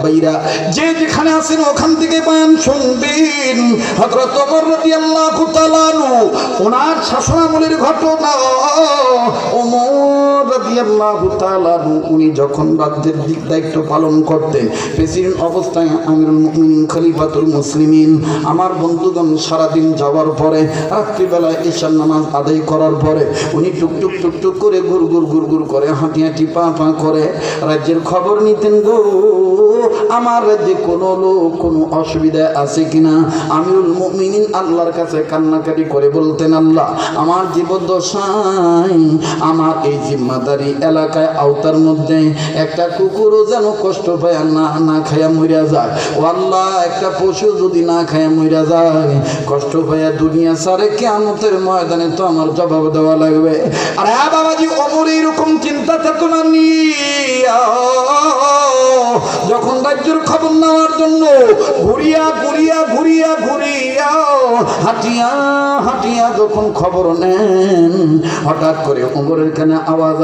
বাইরা যে যেখানে আছেন ওখান থেকে বয়ান শুনবেন। হযরত ওমর রাদিয়াল্লাহু তাআলা আনহু ওনার শাসনামলের ঘটনা। ওমর রাদিয়াল্লাহু তাআলা আনহু উনি যখন রাজ্যের দিক দায়িত্ব পালন করতেন, প্রেসিডেন্ট অবস্থায় আমিরুল মুমিনিন খলিফাতুল মুসলিমিন, আমার বন্ধুগণ সারাদিন যাওয়ার পরে রাত্রিবেলা ঈশার নামাজ আদায় করার পরে উনি টুকটুক টুকটুক করে গুড় করে হাঁটি হাঁটি পা পা করে রাজ্যের খবর নিতেন। গো আমার রাজ্যে কোনো লোক কোনো অসুবিধা আছে কিনা। আমিরুল মুমিনিন আল্লাহর কাছে কান্নাকাটি করে বলতেন, আল্লাহ আমার জীবদ্দশায় আমার এই জিম্মাদারি এলাকায় আওতার মধ্যে একটা কুকুরও যেন কষ্ট পায় না খায়া মরিয়া যায়। ও আল্লাহ একটা পশু যদি না খায়া মরিয়া যায়, কষ্ট পাইয়া দুনিয়া সারে কিয়ামতের ময়দানে তো আমার জবাব দেওয়া লাগবে। আরে বাবাজি, ওমর এইরকম চিন্তা চেতনা নিয়ে যখন রাজ্যের খবর নেওয়ার জন্য ঘুরিয়া হাঁটিয়া যখন খবর নেন, হঠাৎ করে ওমরের কানে আওয়াজ